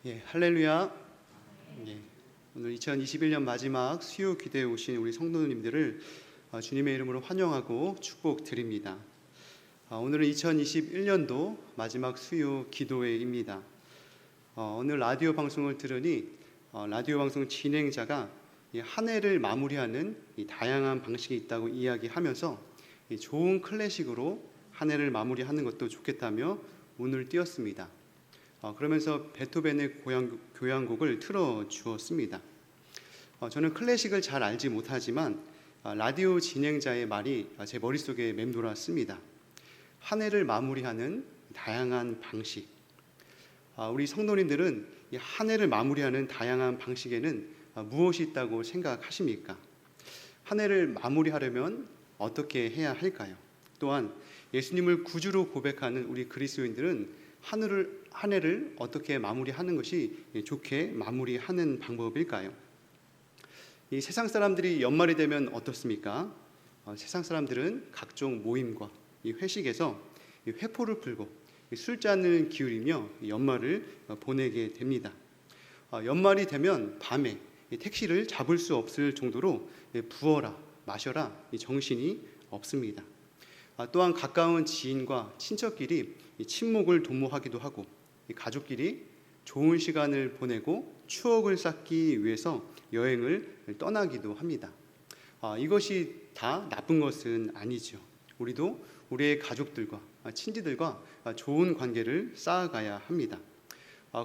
할렐루야. 오늘 2021년 마지막 수요 기도에 오신 우리 성도님들을 주님의 이름으로 환영하고 축복드립니다. 오늘은 2021년도 마지막 수요 기도회입니다. 오늘 라디오 방송을 들으니 라디오 방송 진행자가 한 해를 마무리하는 다양한 방식이 있다고 이야기하면서 좋은 클래식으로 한 해를 마무리하는 것도 좋겠다며 운을 띄웠습니다. 그러면서 베토벤의 교향곡을 틀어주었습니다. 저는 클래식을 잘 알지 못하지만 라디오 진행자의 말이 제 머릿속에 맴돌았습니다. 한 해를 마무리하는 다양한 방식. 우리 성도님들은 이 한 해를 마무리하는 다양한 방식에는 무엇이 있다고 생각하십니까? 한 해를 마무리하려면 어떻게 해야 할까요? 또한 예수님을 구주로 고백하는 우리 그리스도인들은 한 해를 어떻게 마무리하는 것이 좋게 마무리하는 방법일까요? 이 세상 사람들이 연말이 되면 어떻습니까? 세상 사람들은 각종 모임과 이 회식에서 회포를 풀고 술잔을 기울이며 연말을 보내게 됩니다. 연말이 되면 밤에 택시를 잡을 수 없을 정도로 부어라 마셔라 정신이 없습니다. 또한 가까운 지인과 친척끼리 친목을 도모하기도 하고 가족끼리 좋은 시간을 보내고 추억을 쌓기 위해서 여행을 떠나기도 합니다. 이것이 다 나쁜 것은 아니죠. 우리도 우리의 가족들과 친지들과 좋은 관계를 쌓아가야 합니다.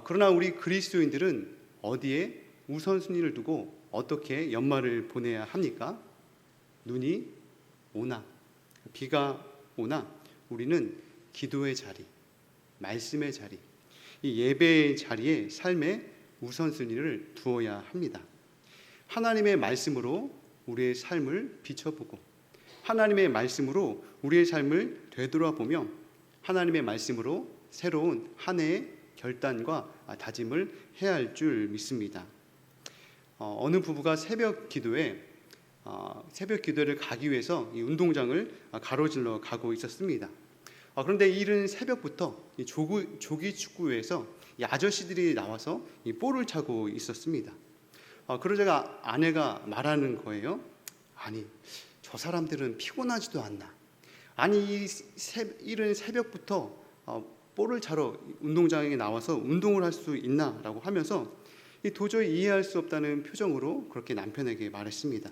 그러나 우리 그리스도인들은 어디에 우선순위를 두고 어떻게 연말을 보내야 합니까? 눈이 오나 비가 오나 우리는 기도의 자리, 말씀의 자리, 이 예배의 자리에 삶의 우선순위를 두어야 합니다. 하나님의 말씀으로 우리의 삶을 비춰보고 하나님의 말씀으로 우리의 삶을 되돌아보며 하나님의 말씀으로 새로운 한 해의 결단과 다짐을 해야 할 줄 믿습니다. 어느 부부가 새벽 기도회를 가기 위해서 이 운동장을 가로질러 가고 있었습니다. 그런데 이른 새벽부터 조기 축구회에서 이 아저씨들이 나와서 이 볼을 차고 있었습니다. 그러자가 아내가 말하는 거예요. 아니, 저 사람들은 피곤하지도 않나. 아니, 이른 새벽부터 볼을 차러 운동장에 나와서 운동을 할 수 있나? 라고 하면서 도저히 이해할 수 없다는 표정으로 그렇게 남편에게 말했습니다.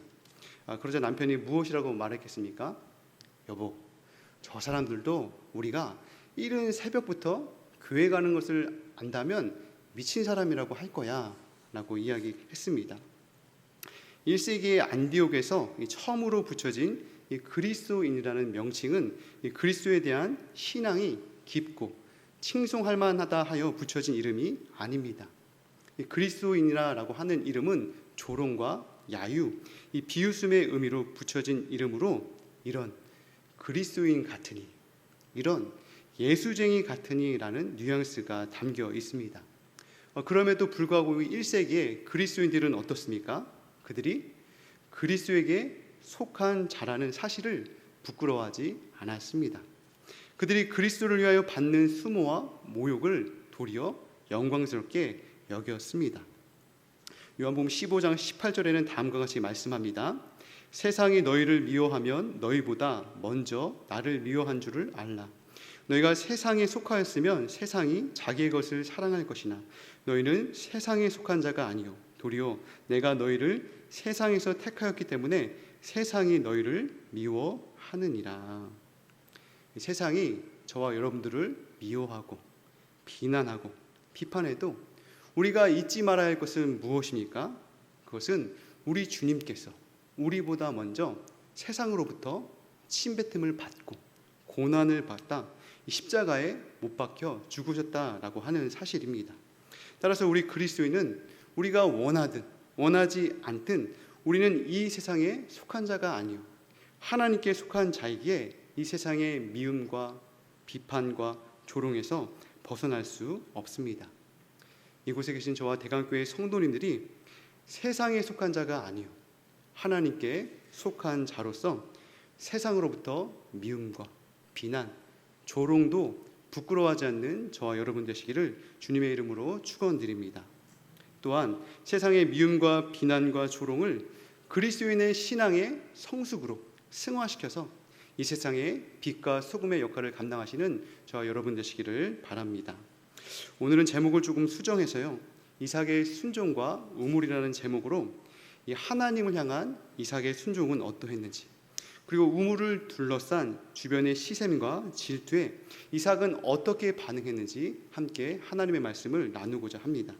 그러자 남편이 무엇이라고 말했겠습니까? 여보, 저 사람들도 우리가 이른 새벽부터 교회 가는 것을 안다면 미친 사람이라고 할 거야 라고 이야기했습니다. 1세기의 안디옥에서 처음으로 붙여진 이 그리스도인이라는 명칭은 이 그리스도에 대한 신앙이 깊고 칭송할 만하다 하여 붙여진 이름이 아닙니다. 이 그리스도인이라고 하는 이름은 조롱과 야유, 이 비웃음의 의미로 붙여진 이름으로 이런 그리스도인 같으니, 이런 예수쟁이 같으니라는 뉘앙스가 담겨 있습니다. 그럼에도 불구하고 1세기에 그리스도인들은 어떻습니까? 그들이 그리스도에게 속한 자라는 사실을 부끄러워하지 않았습니다. 그들이 그리스도를 위하여 받는 수모와 모욕을 도리어 영광스럽게 여겼습니다. 요한복음 15장 18절에는 다음과 같이 말씀합니다. 세상이 너희를 미워하면 너희보다 먼저 나를 미워한 줄을 알라. 너희가 세상에 속하였으면 세상이 자기의 것을 사랑할 것이나 너희는 세상에 속한 자가 아니요 도리어 내가 너희를 세상에서 택하였기 때문에 세상이 너희를 미워하느니라. 세상이 저와 여러분들을 미워하고 비난하고 비판해도 우리가 잊지 말아야 할 것은 무엇입니까? 그것은 우리 주님께서 우리보다 먼저 세상으로부터 침뱉음을 받고 고난을 받다 십자가에 못 박혀 죽으셨다라고 하는 사실입니다. 따라서 우리 그리스도인은 우리가 원하든 원하지 않든 우리는 이 세상에 속한 자가 아니요 하나님께 속한 자이기에 이 세상의 미움과 비판과 조롱에서 벗어날 수 없습니다. 이곳에 계신 저와 대강교회 성도님들이 세상에 속한 자가 아니요 하나님께 속한 자로서 세상으로부터 미움과 비난, 조롱도 부끄러워하지 않는 저와 여러분 되시기를 주님의 이름으로 축원드립니다. 또한 세상의 미움과 비난과 조롱을 그리스도인의 신앙의 성숙으로 승화시켜서 이 세상의 빛과 소금의 역할을 감당하시는 저와 여러분 되시기를 바랍니다. 오늘은 제목을 조금 수정해서요, 이삭의 순종과 우물이라는 제목으로 이 하나님을 향한 이삭의 순종은 어떠했는지, 그리고 우물을 둘러싼 주변의 시샘과 질투에 이삭은 어떻게 반응했는지 함께 하나님의 말씀을 나누고자 합니다.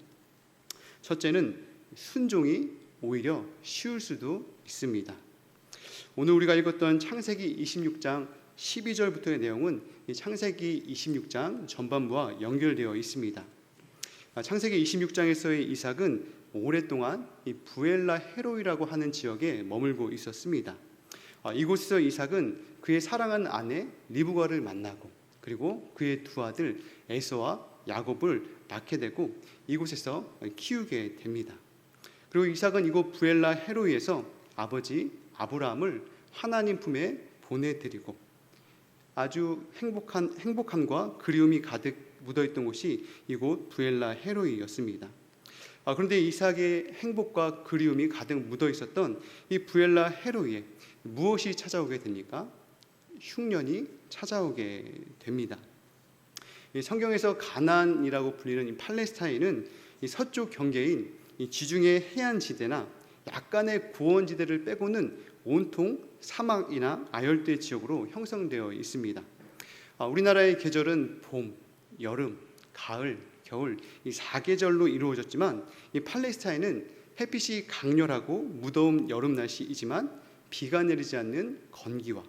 첫째는 순종이 오히려 쉬울 수도 있습니다. 오늘 우리가 읽었던 창세기 26장 12절부터의 내용은 이 창세기 26장 전반부와 연결되어 있습니다. 창세기 26장에서의 이삭은 오랫동안 이 부엘라 헤로이라고 하는 지역에 머물고 있었습니다. 이곳에서 이삭은 그의 사랑하는 아내 리브가를 만나고, 그리고 그의 두 아들 에서와 야곱을 낳게 되고 이곳에서 키우게 됩니다. 그리고 이삭은 이곳 부엘라 헤로이에서 아버지 아브라함을 하나님 품에 보내드리고 아주 행복함과 그리움이 가득 묻어있던 곳이 이곳 부엘라 헤로이였습니다. 그런데 이삭의 행복과 그리움이 가득 묻어있었던 이 부엘라 헤로이에 무엇이 찾아오게 됩니까? 흉년이 찾아오게 됩니다. 성경에서 가나안이라고 불리는 이 팔레스타인은 이 서쪽 경계인 이 지중해 해안지대나 약간의 고원지대를 빼고는 온통 사막이나 아열대 지역으로 형성되어 있습니다. 우리나라의 계절은 봄, 여름, 가을, 겨울 이 4계절로 이루어졌지만 이 팔레스타인은 햇빛이 강렬하고 무더운 여름 날씨이지만 비가 내리지 않는 건기와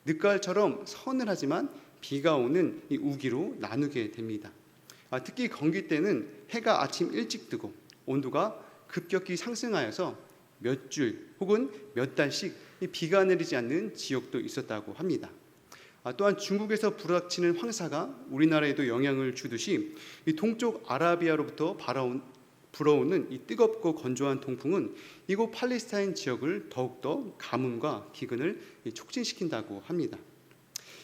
늦가을처럼 서늘하지만 비가 오는 이 우기로 나누게 됩니다. 특히 건기 때는 해가 아침 일찍 뜨고 온도가 급격히 상승하여서 몇 줄 혹은 몇 달씩 비가 내리지 않는 지역도 있었다고 합니다. 또한 중국에서 불어닥치는 황사가 우리나라에도 영향을 주듯이 이 동쪽 아라비아로부터 불어오는 이 뜨겁고 건조한 동풍은 이곳 팔레스타인 지역을 더욱더 가뭄과 기근을 촉진시킨다고 합니다.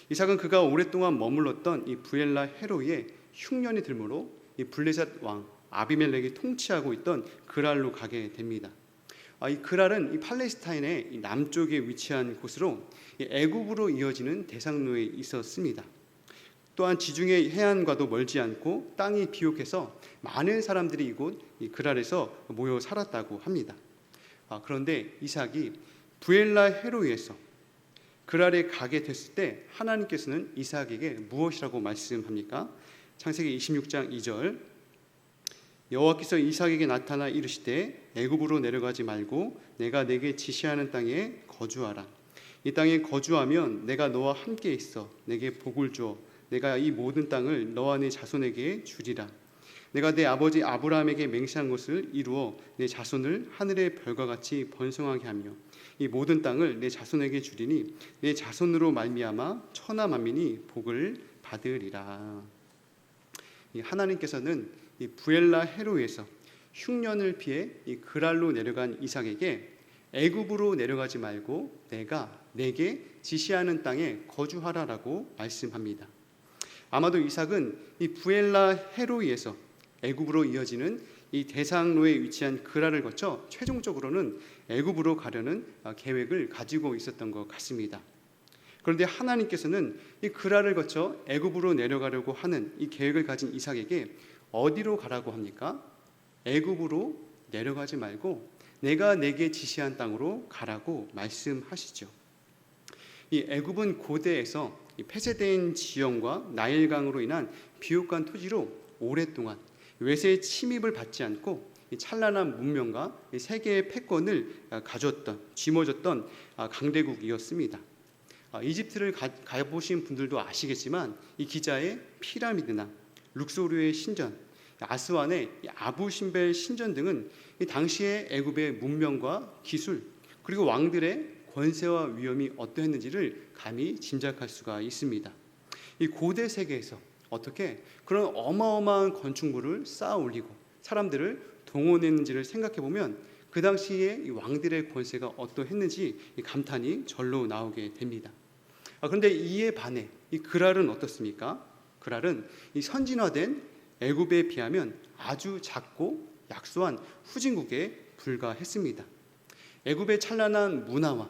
이삭은 그가 오랫동안 머물렀던 이 부엘라 헤로이에 흉년이 들므로 이 블레셋 왕 아비멜렉이 통치하고 있던 그랄로 가게 됩니다. 이 그랄은 이 팔레스타인의 이 남쪽에 위치한 곳으로 애굽으로 이어지는 대상로에 있었습니다. 또한 지중해 해안과도 멀지 않고 땅이 비옥해서 많은 사람들이 이곳 이 그랄에서 모여 살았다고 합니다. 그런데 이삭이 부엘라 헤로이에서 그랄에 가게 됐을 때 하나님께서는 이삭에게 무엇이라고 말씀합니까? 창세기 26장 2절, 여호와께서 이삭에게 나타나 이르시되 애굽으로 내려가지 말고 내가 내게 지시하는 땅에 거주하라. 이 땅에 거주하면 내가 너와 함께 있어 내게 복을 주어 내가 이 모든 땅을 너와 네 자손에게 주리라. 내가 내 아버지 아브라함에게 맹세한 것을 이루어 내 자손을 하늘의 별과 같이 번성하게 하며 이 모든 땅을 내 자손에게 주리니 내 자손으로 말미암아 천하 만민이 복을 받으리라. 하나님께서는 이 부엘라 헤로이에서 흉년을 피해 이 그랄로 내려간 이삭에게 애굽으로 내려가지 말고 내가 내게 지시하는 땅에 거주하라라고 말씀합니다. 아마도 이삭은 이 부엘라 헤로이에서 애굽으로 이어지는 이 대상로에 위치한 그랄을 거쳐 최종적으로는 애굽으로 가려는 계획을 가지고 있었던 것 같습니다. 그런데 하나님께서는 이 그랄을 거쳐 애굽으로 내려가려고 하는 이 계획을 가진 이삭에게 어디로 가라고 합니까? 애굽으로 내려가지 말고 내가 내게 지시한 땅으로 가라고 말씀하시죠. 이 애굽은 고대에서 폐쇄된 지형과 나일강으로 인한 비옥한 토지로 오랫동안 외세의 침입을 받지 않고 찬란한 문명과 세계의 패권을 짊어졌던 강대국이었습니다. 이집트를 가보신 분들도 아시겠지만 이 기자의 피라미드나 룩소르의 신전, 아스완의 아부신벨 신전 등은 이 당시의 애굽의 문명과 기술 그리고 왕들의 권세와 위엄이 어떠했는지를 감히 짐작할 수가 있습니다. 이 고대 세계에서 어떻게 그런 어마어마한 건축물을 쌓아 올리고 사람들을 동원했는지를 생각해 보면 그 당시에 이 왕들의 권세가 어떠했는지 감탄이 절로 나오게 됩니다. 그런데 이에 반해 이 그랄은 어떻습니까? 그랄은 이 선진화된 애굽에 비하면 아주 작고 약소한 후진국에 불과했습니다. 애굽의 찬란한 문화와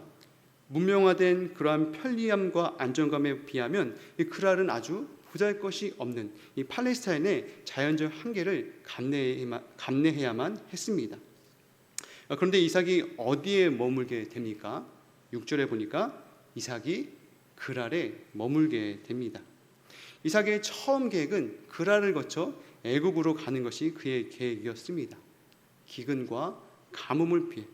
문명화된 그러한 편리함과 안정감에 비하면 이 그랄은 아주 보잘것이 없는 이 팔레스타인의 자연적 한계를 감내해야만 했습니다. 그런데 이삭이 어디에 머물게 됩니까? 6절에 보니까 이삭이 그랄에 머물게 됩니다. 이삭의 처음 계획은 그랄을 거쳐 애굽으로 가는 것이 그의 계획이었습니다. 기근과 가뭄을 피해,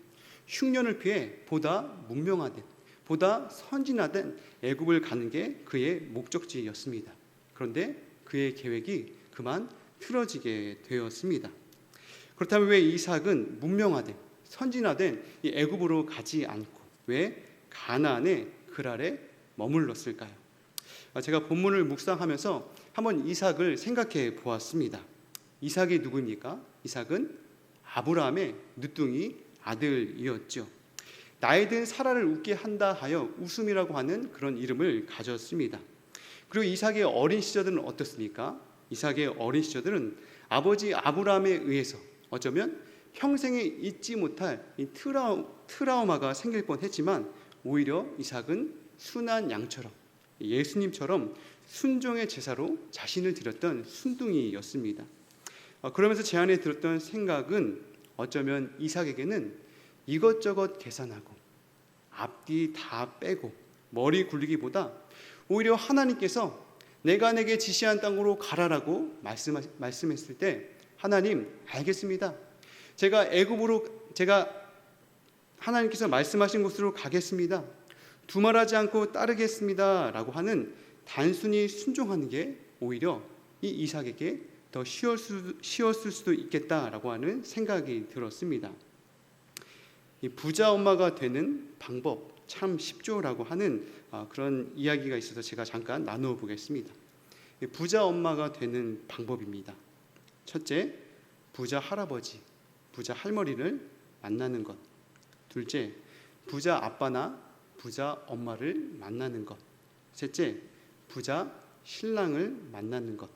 흉년을 피해 보다 문명화된, 보다 선진화된 애굽을 가는 게 그의 목적지였습니다. 그런데 그의 계획이 그만 틀어지게 되었습니다. 그렇다면 왜 이삭은 문명화된, 선진화된 이 애굽으로 가지 않고 왜 가나안의 그랄에 머물렀을까요? 제가 본문을 묵상하면서 한번 이삭을 생각해 보았습니다. 이삭이 누구입니까? 이삭은 아브라함의 늦둥이 아들이었죠. 나이든 사라를 웃게 한다 하여 웃음이라고 하는 그런 이름을 가졌습니다. 그리고 이삭의 어린 시절은 어떻습니까? 이삭의 어린 시절은 아버지 아브라함에 의해서 어쩌면 평생에 잊지 못할 이 트라우마가 생길 뻔했지만 오히려 이삭은 순한 양처럼 예수님처럼 순종의 제사로 자신을 드렸던 순둥이였습니다. 그러면서 제 안에 들었던 생각은 어쩌면 이삭에게는 이것저것 계산하고 앞뒤 다 빼고 머리 굴리기보다 오히려 하나님께서 내가 내게 지시한 땅으로 가라라고 말씀했을 때 하나님 알겠습니다. 제가 하나님께서 말씀하신 곳으로 가겠습니다. 두말하지 않고 따르겠습니다 라고 하는 단순히 순종하는 게 오히려 이 이삭에게 더 쉬웠을 수도 있겠다라고 하는 생각이 들었습니다. 이 부자 엄마가 되는 방법 참 쉽죠라고 하는 그런 이야기가 있어서 제가 잠깐 나누어 보겠습니다. 부자 엄마가 되는 방법입니다. 첫째, 부자 할아버지, 부자 할머니를 만나는 것. 둘째, 부자 아빠나 부자 엄마를 만나는 것. 셋째, 부자 신랑을 만나는 것.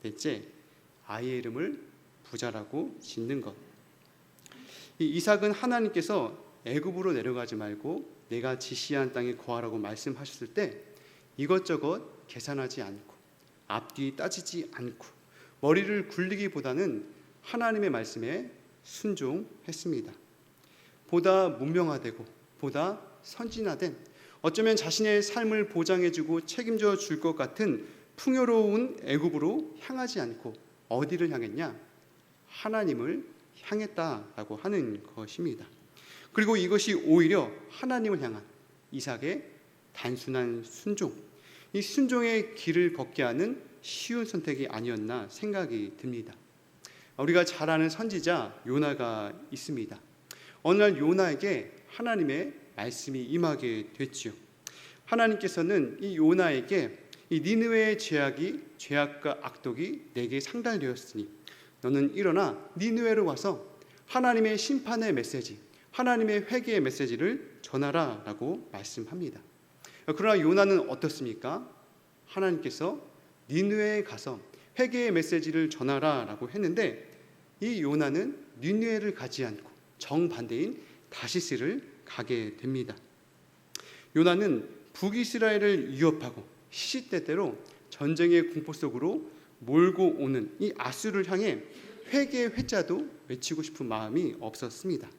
넷째, 아이의 이름을 부자라고 짓는 것. 이 이삭은 하나님께서 애굽으로 내려가지 말고 내가 지시한 땅에 거하라고 말씀하셨을 때 이것저것 계산하지 않고 앞뒤 따지지 않고 머리를 굴리기보다는 하나님의 말씀에 순종했습니다. 보다 문명화되고 보다 선진화된 어쩌면 자신의 삶을 보장해주고 책임져 줄 것 같은 풍요로운 애굽으로 향하지 않고 어디를 향했냐? 하나님을 향했다라고 하는 것입니다. 그리고 이것이 오히려 하나님을 향한 이삭의 단순한 순종, 이 순종의 길을 걷게 하는 쉬운 선택이 아니었나 생각이 듭니다. 우리가 잘 아는 선지자 요나가 있습니다. 어느 날 요나에게 하나님의 말씀이 임하게 됐지요. 하나님께서는 이 요나에게 이 니느웨의 죄악과 악독이 내게 상달되었으니 너는 일어나 니느웨로 와서 하나님의 심판의 메시지, 하나님의 회개의 메시지를 전하라 라고 말씀합니다. 그러나 요나는 어떻습니까? 하나님께서 니느웨에 가서 회개의 메시지를 전하라 라고 했는데 이 요나는 니느웨를 가지 않고 정반대인 다시스를 가게 됩니다. 요나는 북이스라엘을 위협하고 시시때때로 전쟁의 공포 속으로 몰고 오는 이 아수르를 향해 회개의 회자도 외치고 싶은 마음이 없었습니다.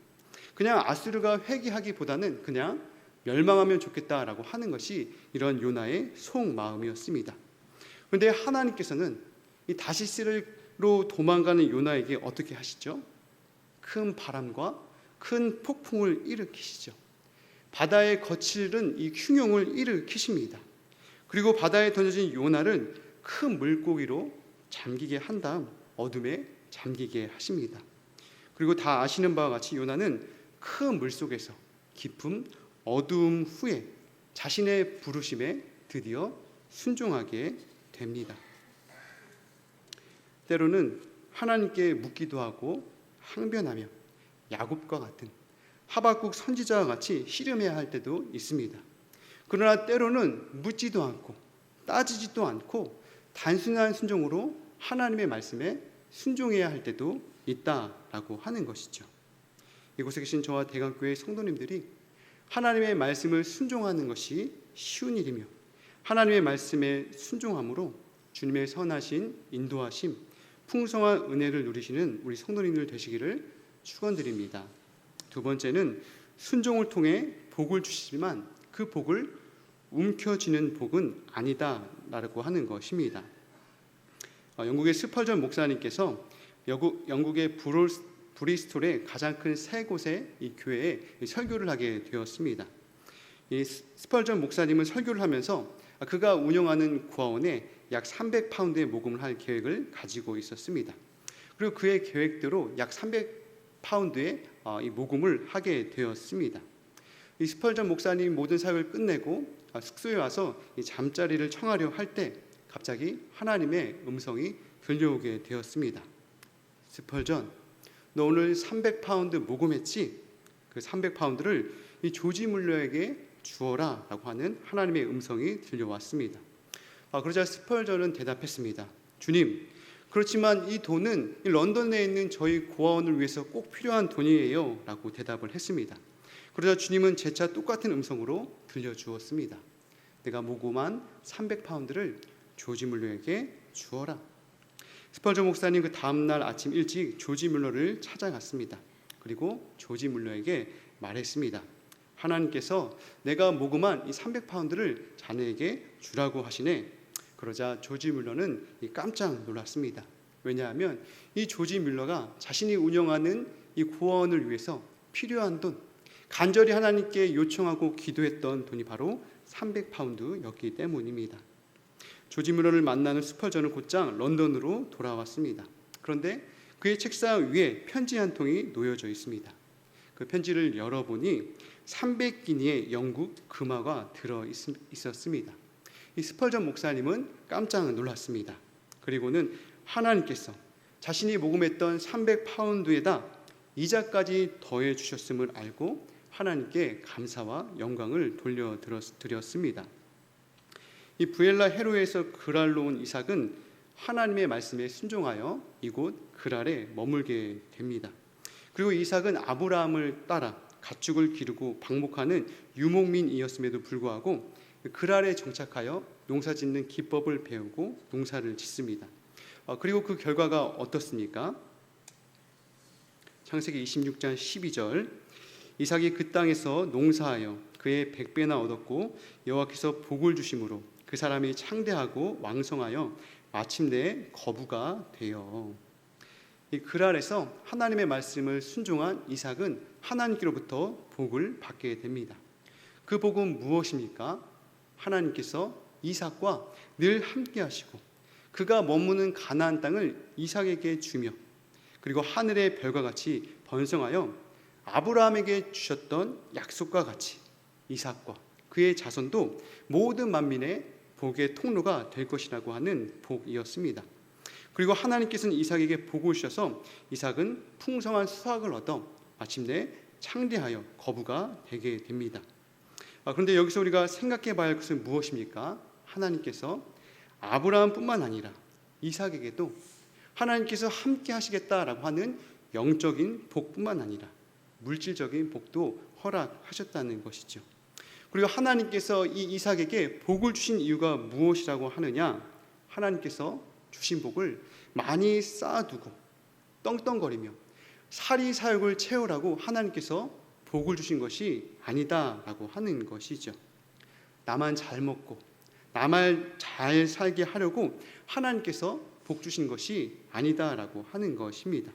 그냥 아수르가 회개하기보다는 그냥 멸망하면 좋겠다라고 하는 것이 이런 요나의 속마음이었습니다. 그런데 하나님께서는 이 다시스로 도망가는 요나에게 어떻게 하시죠? 큰 바람과 큰 폭풍을 일으키시죠. 바다에 거칠은 이 흉용을 일으키십니다. 그리고 바다에 던져진 요나를 큰 물고기로 잠기게 한 다음 어둠에 잠기게 하십니다. 그리고 다 아시는 바와 같이 요나는 큰 물속에서 깊은 어두움 후에 자신의 부르심에 드디어 순종하게 됩니다. 때로는 하나님께 묻기도 하고 항변하며 야곱과 같은 하박국 선지자와 같이 씨름해야 할 때도 있습니다. 그러나 때로는 묻지도 않고 따지지도 않고 단순한 순종으로 하나님의 말씀에 순종해야 할 때도 있다라고 하는 것이죠. 이곳에 계신 저와 대강교회 성도님들이 하나님의 말씀을 순종하는 것이 쉬운 일이며 하나님의 말씀에 순종함으로 주님의 선하신 인도하심, 풍성한 은혜를 누리시는 우리 성도님들 되시기를 축원드립니다. 두 번째는 순종을 통해 복을 주시지만 그 복을 움켜쥐는 복은 아니다라고 하는 것입니다. 영국의 스펄전 목사님께서 영국의 브리스톨의 가장 큰 세 곳의 이 교회에 설교를 하게 되었습니다. 이 스펄전 목사님은 설교를 하면서 그가 운영하는 구화원에 약 300파운드의 모금을 할 계획을 가지고 있었습니다. 그리고 그의 계획대로 약 300파운드의 이 모금을 하게 되었습니다. 이 스펄전 목사님 모든 사역을 끝내고 숙소에 와서 이 잠자리를 청하려 할 때 갑자기 하나님의 음성이 들려오게 되었습니다. 스펄전, 너 오늘 300파운드 모금했지? 그 300파운드를 이 조지 물러에게 주어라 라고 하는 하나님의 음성이 들려왔습니다. 그러자 스펄전은 대답했습니다. 주님, 그렇지만 이 돈은 이 런던에 있는 저희 고아원을 위해서 꼭 필요한 돈이에요 라고 대답을 했습니다. 그러자 주님은 재차 똑같은 음성으로 들려주었습니다. 내가 모금한 300파운드를 조지 물러에게 주어라. 스펄전 목사님 그 다음날 아침 일찍 조지 물러를 찾아갔습니다. 그리고 조지 물러에게 말했습니다. 하나님께서 내가 모금한 이 300파운드를 자네에게 주라고 하시네. 그러자 조지 물러는 깜짝 놀랐습니다. 왜냐하면 이 조지 물러가 자신이 운영하는 이 고아원을 위해서 필요한 돈, 간절히 하나님께 요청하고 기도했던 돈이 바로 300파운드였기 때문입니다. 조지 물러를 만나는 스펄전은 곧장 런던으로 돌아왔습니다. 그런데 그의 책상 위에 편지 한 통이 놓여져 있습니다. 그 편지를 열어보니 300기니의 영국 금화가 들어 있었습니다. 이 스펄전 목사님은 깜짝 놀랐습니다. 그리고는 하나님께서 자신이 모금했던 300파운드에다 이자까지 더해 주셨음을 알고 하나님께 감사와 영광을 돌려드렸습니다. 이 부엘라 헤로에서 그랄로 온 이삭은 하나님의 말씀에 순종하여 이곳 그랄에 머물게 됩니다. 그리고 이삭은 아브라함을 따라 가축을 기르고 방목하는 유목민이었음에도 불구하고 그랄에 정착하여 농사짓는 기법을 배우고 농사를 짓습니다. 그리고 그 결과가 어떻습니까? 창세기 26장 12절, 이삭이 그 땅에서 농사하여 그의 100배나 얻었고 여호와께서 복을 주심으로 그 사람이 창대하고 왕성하여 마침내 거부가 되어. 이 그랄에서 하나님의 말씀을 순종한 이삭은 하나님께로부터 복을 받게 됩니다. 그 복은 무엇입니까? 하나님께서 이삭과 늘 함께 하시고 그가 머무는 가나안 땅을 이삭에게 주며 그리고 하늘의 별과 같이 번성하여 아브라함에게 주셨던 약속과 같이 이삭과 그의 자손도 모든 만민의 복의 통로가 될 것이라고 하는 복이었습니다. 그리고 하나님께서는 이삭에게 복을 주셔서 이삭은 풍성한 수확을 얻어 마침내 창대하여 거부가 되게 됩니다. 그런데 여기서 우리가 생각해 봐야 할 것은 무엇입니까? 하나님께서 아브라함뿐만 아니라 이삭에게도 하나님께서 함께 하시겠다라고 하는 영적인 복뿐만 아니라 물질적인 복도 허락하셨다는 것이죠. 그리고 하나님께서 이 이삭에게 복을 주신 이유가 무엇이라고 하느냐? 하나님께서 주신 복을 많이 쌓아두고 떵떵거리며 사리사욕을 채우라고 하나님께서 복을 주신 것이 아니다라고 하는 것이죠. 나만 잘 먹고 나만 잘 살게 하려고 하나님께서 복 주신 것이 아니다라고 하는 것입니다.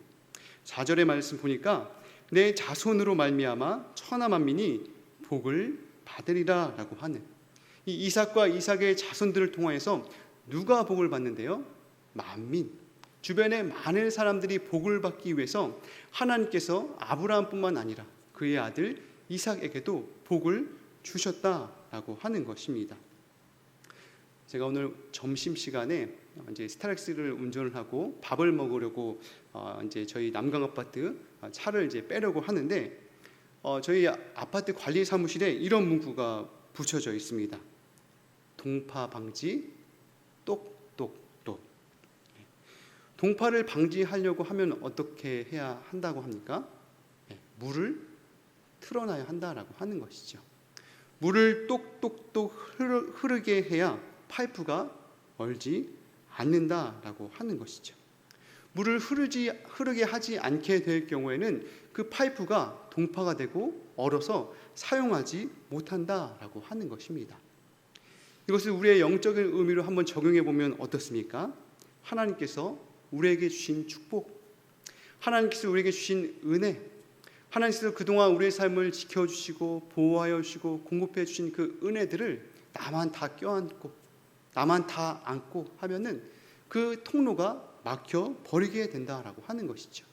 4절의 말씀 보니까 내 자손으로 말미암아 천하 만민이 복을 받으리라라고 하는 이 이삭과 이삭의 자손들을 통하여서 누가 복을 받는데요? 만민, 주변의 많은 사람들이 복을 받기 위해서 하나님께서 아브라함뿐만 아니라 그의 아들 이삭에게도 복을 주셨다라고 하는 것입니다. 제가 오늘 점심 시간에 이제 스타렉스를 운전을 하고 밥을 먹으려고 이제 저희 남강 아파트 차를 이제 빼려고 하는데 저희 아파트 관리 사무실에 이런 문구가 붙여져 있습니다. 동파 방지 똑똑 동파를 방지하려고 하면 어떻게 해야 한다고 합니까? 물을 틀어놔야 한다라고 하는 것이죠. 물을 똑똑똑 흐르게 해야 파이프가 얼지 않는다라고 하는 것이죠. 물을 흐르게 하지 않게 될 경우에는 그 파이프가 동파가 되고 얼어서 사용하지 못한다라고 하는 것입니다. 이것을 우리의 영적인 의미로 한번 적용해 보면 어떻습니까? 하나님께서 우리에게 주신 축복, 하나님께서 우리에게 주신 은혜, 하나님께서 그동안 우리의 삶을 지켜주시고 보호하여 주시고 공급해 주신 그 은혜들을 나만 다 껴안고 나만 다 안고 하면은 그 통로가 막혀 버리게 된다라고 하는 것이죠.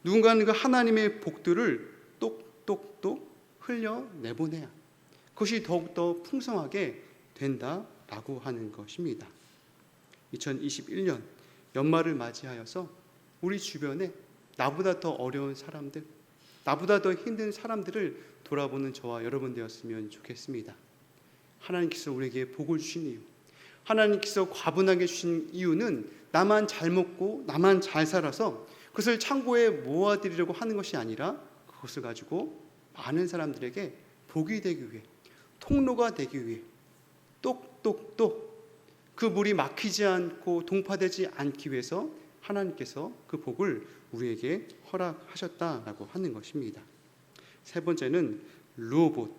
누군가는 그 하나님의 복들을 똑똑똑 흘려내보내야 그것이 더욱더 풍성하게 된다라고 하는 것입니다. 2021년 연말을 맞이하여서 우리 주변에 나보다 더 어려운 사람들, 나보다 더 힘든 사람들을 돌아보는 저와 여러분 되었으면 좋겠습니다. 하나님께서 우리에게 복을 주신 이유, 하나님께서 과분하게 주신 이유는 나만 잘 먹고 나만 잘 살아서 그것을 창고에 모아드리려고 하는 것이 아니라 그것을 가지고 많은 사람들에게 복이 되기 위해, 통로가 되기 위해 똑똑똑 그 물이 막히지 않고 동파되지 않기 위해서 하나님께서 그 복을 우리에게 허락하셨다라고 하는 것입니다. 세 번째는 르호봇,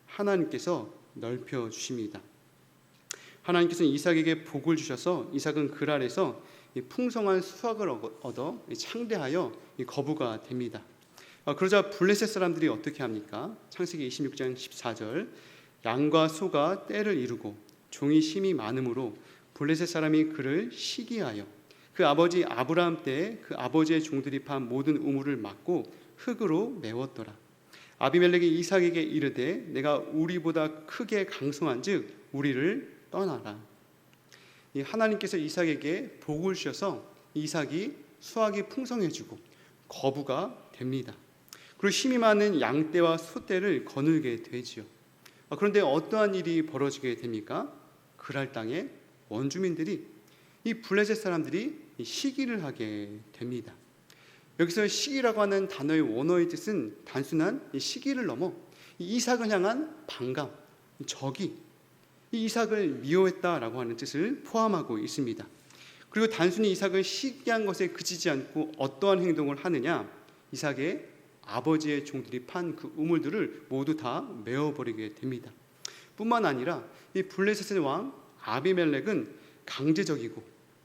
하나님께서 넓혀 주십니다. 하나님께서는 이삭에게 복을 주셔서 이삭은 그랄에서 풍성한 수확을 얻어 창대하여 거부가 됩니다. 그러자 블레셋 사람들이 어떻게 합니까? 창세기 26장 14절, 양과 소가 떼를 이루고 종이 심이 많으므로 블레셋 사람이 그를 시기하여 그 아버지 아브라함 때에 그 아버지의 종들이 판 모든 우물을 막고 흙으로 메웠더라. 아비멜렉이 이삭에게 이르되 내가 우리보다 크게 강성한즉 우리를 떠나라. 하나님께서 이삭에게 복을 주셔서 이삭이 수확이 풍성해지고 거부가 됩니다. 그리고 힘이 많은 양떼와 소떼를 거느리게 되지요. 그런데 어떠한 일이 벌어지게 됩니까? 그랄 땅의 원주민들이 이 블레셋 사람들이 시기를 하게 됩니다. 여기서 시기라고 하는 단어의 원어의 뜻은 단순한 시기를 넘어 이삭을 향한 반감, 적이 이 이삭을 미워했다라고 하는 뜻을 포함하고 있습니다. 그리고 단순히 이삭을 시기한 것에 그치지 않고 어떠한 행동을 하느냐, 이삭의 아버지의 종들이 판 그 우물들을 모두 다 메워버리게 됩니다. 뿐만 아니라 이 블레셋의 왕 아비멜렉은 강제적이고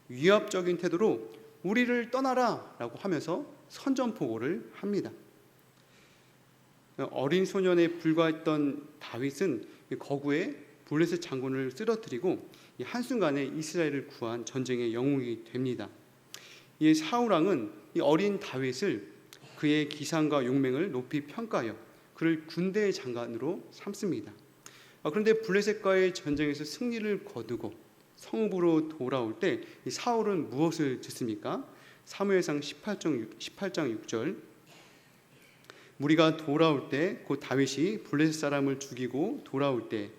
위압적인 태도로 우리를 떠나라 라고 하면서 선전포고를 합니다. 어린 소년에 불과했던 다윗은 거구에 블레셋 장군을 쓰러뜨리고 한순간에 이스라엘을 구한 전쟁의 영웅이 됩니다. 이 사울 왕은 이 어린 다윗을 그의 기상과 용맹을 높이 평가하여 그를 군대의 장관으로 삼습니다. 그런데 블레셋과의 전쟁에서 승리를 거두고 성읍으로 돌아올 때 사울은 무엇을 짓습니까? 사무엘상 18장 6절, 무리가 돌아올 때 곧 다윗이 블레셋 사람을 죽이고 돌아올 때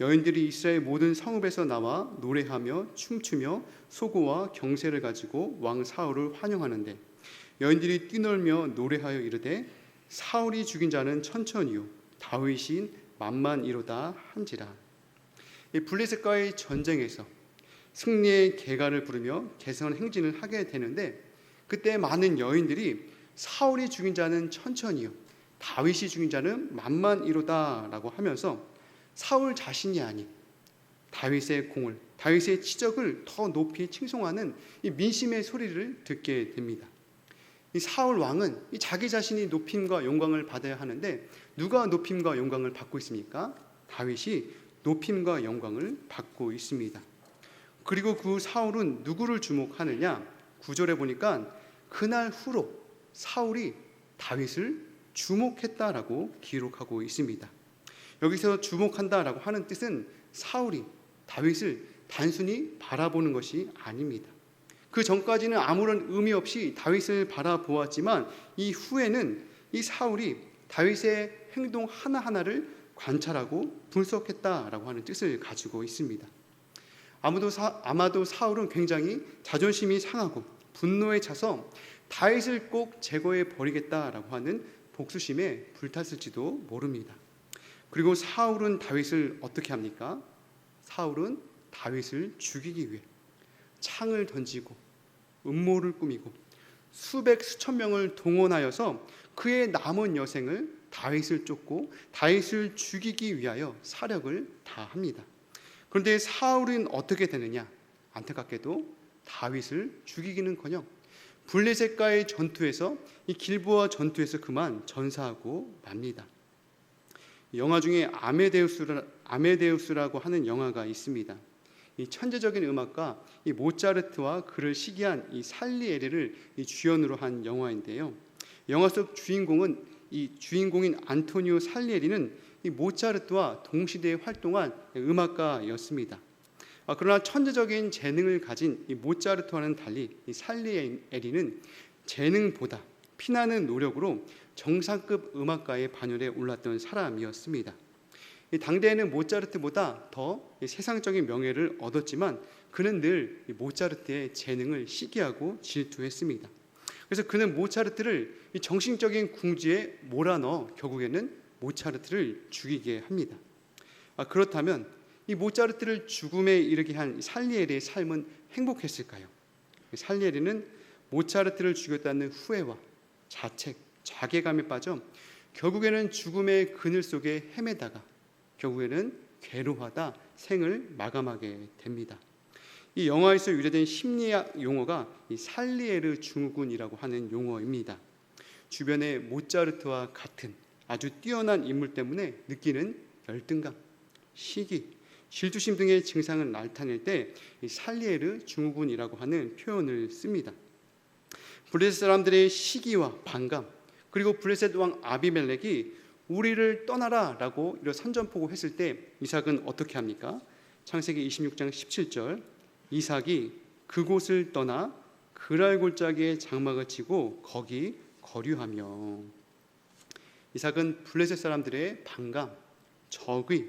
여인들이 이스라엘 모든 성읍에서 나와 노래하며 춤추며 소고와 경세를 가지고 왕 사울을 환영하는데 여인들이 뛰놀며 노래하여 이르되 사울이 죽인 자는 천천히요 다윗인 만만이로다 한지라. 이 블레셋과의 전쟁에서 승리의 계가를 부르며 개선 행진을 하게 되는데 그때 많은 여인들이 사울이 죽인 자는 천천히요 다윗이 죽인 자는 만만이로다라고 하면서 사울 자신이 아닌 다윗의 공을, 다윗의 치적을 더 높이 칭송하는 이 민심의 소리를 듣게 됩니다. 이 사울 왕은 이 자기 자신이 높임과 영광을 받아야 하는데 누가 높임과 영광을 받고 있습니까? 다윗이 높임과 영광을 받고 있습니다. 그리고 그 사울은 누구를 주목하느냐? 9절에 보니까 그날 후로 사울이 다윗을 주목했다라고 기록하고 있습니다. 여기서 주목한다라고 하는 뜻은 사울이 다윗을 단순히 바라보는 것이 아닙니다. 그 전까지는 아무런 의미 없이 다윗을 바라보았지만 이 후에는 이 사울이 다윗의 행동 하나하나를 관찰하고 분석했다라고 하는 뜻을 가지고 있습니다. 아마도 사울은 굉장히 자존심이 상하고 분노에 차서 다윗을 꼭 제거해 버리겠다라고 하는 복수심에 불탔을지도 모릅니다. 그리고 사울은 다윗을 어떻게 합니까? 사울은 다윗을 죽이기 위해 창을 던지고 음모를 꾸미고 수백 수천 명을 동원하여서 그의 남은 여생을 다윗을 쫓고 다윗을 죽이기 위하여 사력을 다합니다. 그런데 사울은 어떻게 되느냐? 안타깝게도 다윗을 죽이기는커녕 블레셋과의 전투에서 이 길보아 전투에서 그만 전사하고 맙니다. 영화 중에 아메데우스라고 하는 영화가 있습니다. 이 천재적인 음악가 이 모차르트와 그를 시기한 이 살리에리를 이 주연으로 한 영화인데요. 영화 속 주인공인 안토니오 살리에리는 이 모차르트와 동시대에 활동한 음악가였습니다. 그러나 천재적인 재능을 가진 이 모차르트와는 달리 이 살리에리는 재능보다 피나는 노력으로 정상급 음악가의 반열에 올랐던 사람이었습니다. 당대에는 모차르트보다 더 세상적인 명예를 얻었지만 그는 늘 모차르트의 재능을 시기하고 질투했습니다. 그래서 그는 모차르트를 정신적인 궁지에 몰아넣어 결국에는 모차르트를 죽이게 합니다. 그렇다면 이 모차르트를 죽음에 이르게 한 살리에리의 삶은 행복했을까요? 살리에리는 모차르트를 죽였다는 후회와 자책, 자괴감에 빠져 결국에는 죽음의 그늘 속에 헤매다가 결국에는 괴로워하다 생을 마감하게 됩니다. 이 영화에서 유래된 심리학 용어가 이 살리에르 증후군이라고 하는 용어입니다. 주변의 모차르트와 같은 아주 뛰어난 인물 때문에 느끼는 열등감, 시기, 질투심 등의 증상을 나타낼 때 이 살리에르 증후군이라고 하는 표현을 씁니다. 블레셋 사람들의 시기와 반감, 그리고 블레셋 왕 아비멜렉이 우리를 떠나라라고 선전포고 했을 때 이삭은 어떻게 합니까? 창세기 26장 17절, 이삭이 그곳을 떠나 그랄 골짜기에 장막을 치고 거기 거류하며. 이삭은 블레셋 사람들의 반감, 적의,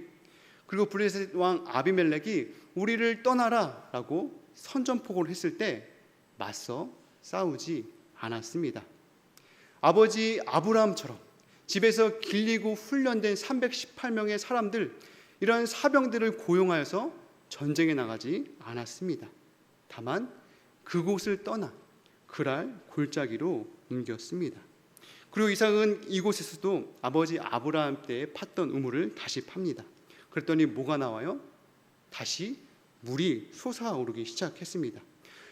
그리고 블레셋 왕 아비멜렉이 우리를 떠나라라고 선전포고를 했을 때 맞서 싸우지 않았습니다. 아버지 아브라함처럼 집에서 길리고 훈련된 318명의 사람들, 이런 사병들을 고용하여서 전쟁에 나가지 않았습니다. 다만 그곳을 떠나 그랄 골짜기로 옮겼습니다. 그리고 이삭은 이곳에서도 아버지 아브라함 때 팠던 우물을 다시 팝니다. 그랬더니 뭐가 나와요? 다시 물이 솟아오르기 시작했습니다.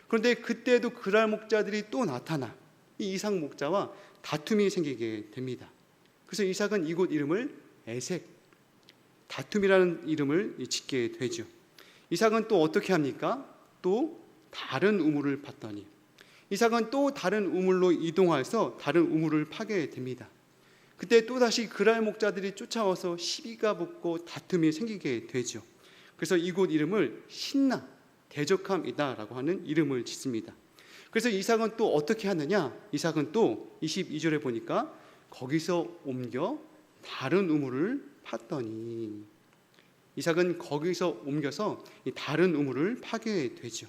그런데 그때도 그랄 목자들이 또 나타나 이 이삭 목자와 다툼이 생기게 됩니다. 그래서 이삭은 이곳 이름을 에색, 다툼이라는 이름을 짓게 되죠. 이삭은 또 어떻게 합니까? 또 다른 우물을 팠더니 이삭은 또 다른 우물로 이동해서 다른 우물을 파게 됩니다. 그때 또다시 그랄 목자들이 쫓아와서 시비가 붙고 다툼이 생기게 되죠. 그래서 이곳 이름을 신나, 대적함이다라고 하는 이름을 짓습니다. 그래서 이삭은 또 어떻게 하느냐? 이삭은 또 22절에 보니까 거기서 옮겨 다른 우물을 팠더니, 이삭은 거기서 옮겨서 다른 우물을 파게 되죠.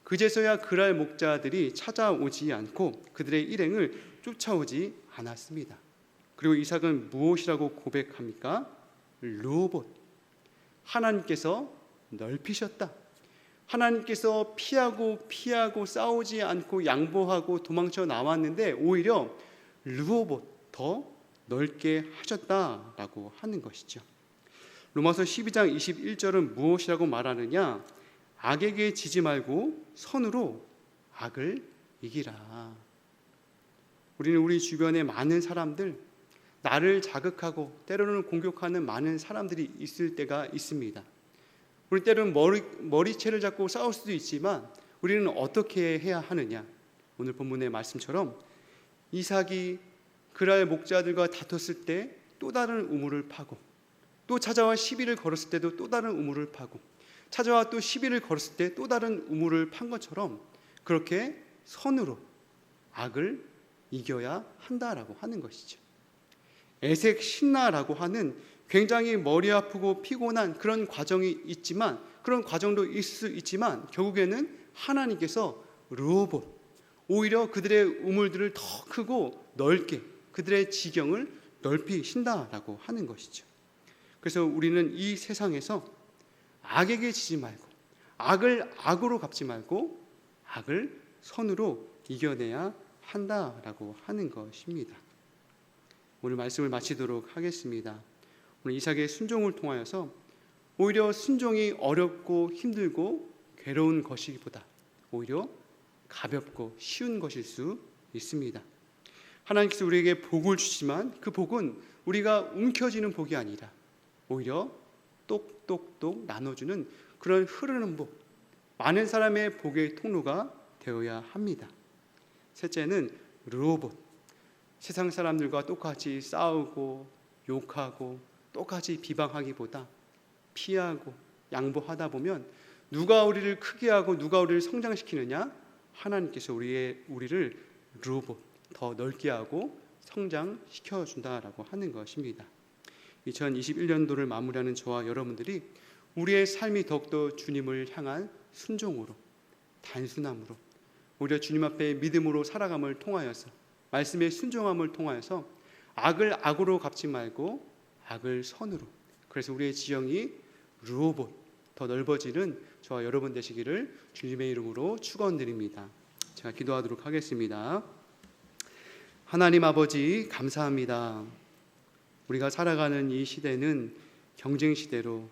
그제서야 그랄 목자들이 찾아오지 않고 그들의 일행을 쫓아오지 않았습니다. 그리고 이삭은 무엇이라고 고백합니까? 르호봇, 하나님께서 넓히셨다. 하나님께서 피하고 싸우지 않고 양보하고 도망쳐 나왔는데 오히려 르호봇, 더 넓게 하셨다라고 하는 것이죠. 로마서 12장 21절은 무엇이라고 말하느냐? 악에게 지지 말고 선으로 악을 이기라. 우리는 우리 주변에 많은 사람들, 나를 자극하고 때로는 공격하는 많은 사람들이 있을 때가 있습니다. 우리 때로는 머리채를 잡고 싸울 수도 있지만 우리는 어떻게 해야 하느냐? 오늘 본문의 말씀처럼 이삭이 그랄 목자들과 다퉜을 때 또 다른 우물을 파고, 또 찾아와 시비를 걸었을 때도 또 다른 우물을 파고, 찾아와 또 시비를 걸었을 때 또 다른 우물을 판 것처럼 그렇게 선으로 악을 이겨야 한다라고 하는 것이죠. 에색 신나라고 하는 굉장히 머리 아프고 피곤한 그런 과정이 있지만, 그런 과정도 있을 수 있지만 결국에는 하나님께서 르호봇, 오히려 그들의 우물들을 더 크고 넓게 그들의 지경을 넓히신다라고 하는 것이죠. 그래서 우리는 이 세상에서 악에게 지지 말고 악을 악으로 갚지 말고 악을 선으로 이겨내야 한다라고 하는 것입니다. 오늘 말씀을 마치도록 하겠습니다. 오늘 이삭의 순종을 통하여서 오히려 순종이 어렵고 힘들고 괴로운 것이기보다 오히려 가볍고 쉬운 것일 수 있습니다. 하나님께서 우리에게 복을 주시지만 그 복은 우리가 움켜쥐는 복이 아니라 오히려 똑똑똑 나눠주는 그런 흐르는 복, 많은 사람의 복의 통로가 되어야 합니다. 셋째는 르호봇. 세상 사람들과 똑같이 싸우고 욕하고 똑같이 비방하기보다 피하고 양보하다 보면 누가 우리를 크게 하고 누가 우리를 성장시키느냐? 하나님께서 우리를 르호봇, 더 넓게 하고 성장시켜 준다라고 하는 것입니다. 2021년도를 마무리하는 저와 여러분들이 우리의 삶이 더욱더 주님을 향한 순종으로, 단순함으로, 오히려 주님 앞에 믿음으로 살아감을 통하여서, 말씀의 순종함을 통하여서 악을 악으로 갚지 말고 악을 선으로, 그래서 우리의 지형이 르호봇, 더 넓어지는 저와 여러분 되시기를 주님의 이름으로 축원드립니다. 제가 기도하도록 하겠습니다. 하나님 아버지, 감사합니다. 우리가 살아가는 이 시대는 경쟁 시대로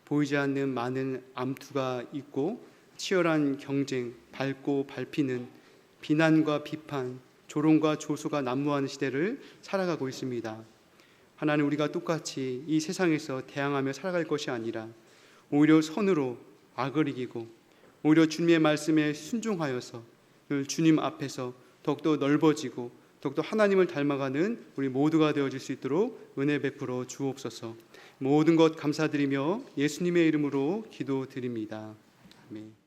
보이지 않는 많은 암투가 있고 치열한 경쟁, 밟고 밟히는 비난과 비판, 조롱과 조소가 난무하는 시대를 살아가고 있습니다. 하나님, 우리가 똑같이 이 세상에서 대항하며 살아갈 것이 아니라 오히려 선으로 악을 이기고 오히려 주님의 말씀에 순종하여서 늘 주님 앞에서 더욱더 넓어지고 더욱더 하나님을 닮아가는 우리 모두가 되어질 수 있도록 은혜 베풀어 주옵소서. 모든 것 감사드리며 예수님의 이름으로 기도드립니다. 아멘.